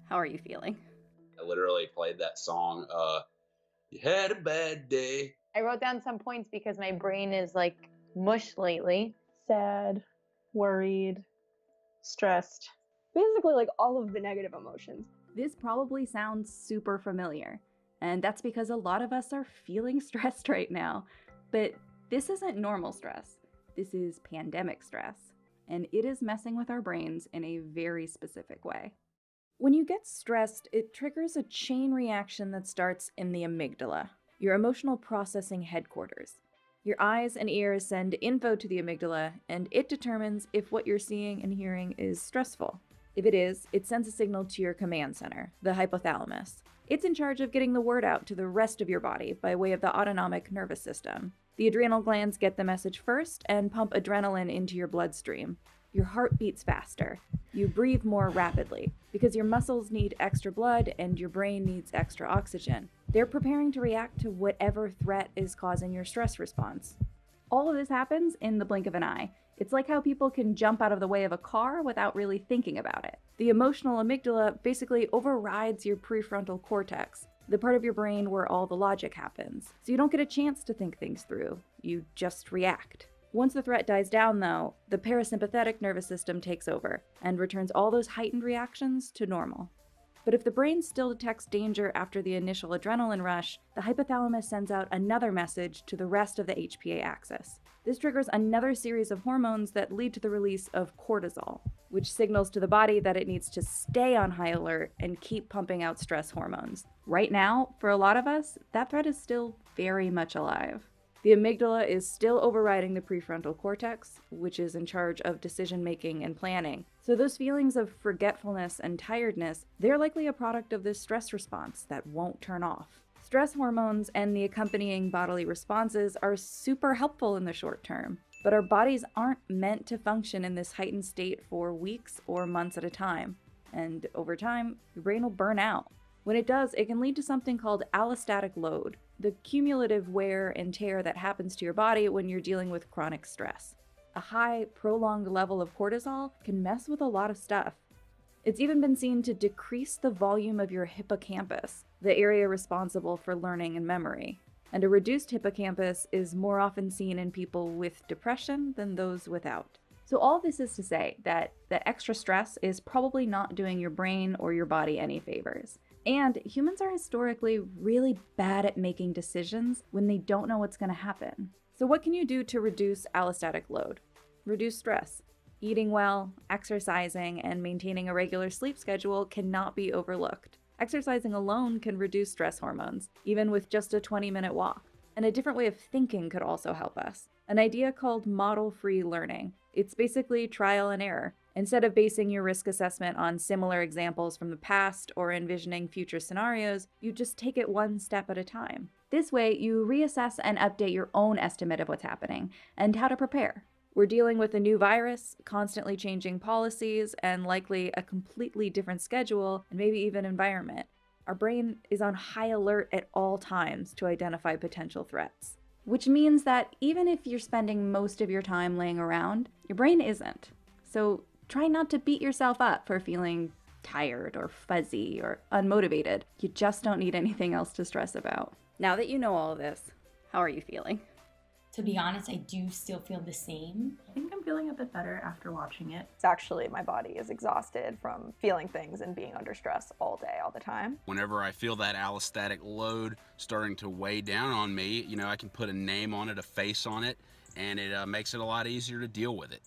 How are you feeling? I literally played that song, "You Had a Bad Day." I wrote down some points because my brain is like mush lately. Sad, worried, stressed. Basically, like all of the negative emotions. This probably sounds super familiar, and that's because a lot of us are feeling stressed right now. But this isn't normal stress. This is pandemic stress, and it is messing with our brains in a very specific way. When you get stressed, it triggers a chain reaction that starts in the amygdala, your emotional processing headquarters. Your eyes and ears send info to the amygdala, and it determines if what you're seeing and hearing is stressful. If it is, it sends a signal to your command center, the hypothalamus. It's in charge of getting the word out to the rest of your body by way of the autonomic nervous system. The adrenal glands get the message first and pump adrenaline into your bloodstream. Your heart beats faster. You breathe more rapidly because your muscles need extra blood and your brain needs extra oxygen. They're preparing to react to whatever threat is causing your stress response. All of this happens in the blink of an eye. It's like how people can jump out of the way of a car without really thinking about it. The emotional amygdala basically overrides your prefrontal cortex, the part of your brain where all the logic happens. So you don't get a chance to think things through. You just react. Once the threat dies down, though, the parasympathetic nervous system takes over and returns all those heightened reactions to normal. But if the brain still detects danger after the initial adrenaline rush, the hypothalamus sends out another message to the rest of the HPA axis. This triggers another series of hormones that lead to the release of cortisol, which signals to the body that it needs to stay on high alert and keep pumping out stress hormones. Right now, for a lot of us, that threat is still very much alive. The amygdala is still overriding the prefrontal cortex, which is in charge of decision making and planning. So those feelings of forgetfulness and tiredness, they're likely a product of this stress response that won't turn off. Stress hormones and the accompanying bodily responses are super helpful in the short term, but our bodies aren't meant to function in this heightened state for weeks or months at a time. And over time, your brain will burn out. When it does, it can lead to something called allostatic load, the cumulative wear and tear that happens to your body when you're dealing with chronic stress. A high, prolonged level of cortisol can mess with a lot of stuff. It's even been seen to decrease the volume of your hippocampus, the area responsible for learning and memory. And a reduced hippocampus is more often seen in people with depression than those without. So all this is to say that extra stress is probably not doing your brain or your body any favors. And humans are historically really bad at making decisions when they don't know what's going to happen. So what can you do to reduce allostatic load? Reduce stress. Eating well, exercising, and maintaining a regular sleep schedule cannot be overlooked. Exercising alone can reduce stress hormones, even with just a 20-minute walk. And a different way of thinking could also help us. An idea called model-free learning. It's basically trial and error. Instead of basing your risk assessment on similar examples from the past or envisioning future scenarios, you just take it one step at a time. This way, you reassess and update your own estimate of what's happening and how to prepare. We're dealing with a new virus, constantly changing policies, and likely a completely different schedule and maybe even environment. Our brain is on high alert at all times to identify potential threats. Which means that even if you're spending most of your time laying around, your brain isn't. So try not to beat yourself up for feeling tired or fuzzy or unmotivated. You just don't need anything else to stress about. Now that you know all of this, how are you feeling? To be honest, I do still feel the same. I think I'm feeling a bit better after watching it. It's actually my body is exhausted from feeling things and being under stress all day, all the time. Whenever I feel that allostatic load starting to weigh down on me, I can put a name on it, a face on it, and it makes it a lot easier to deal with it.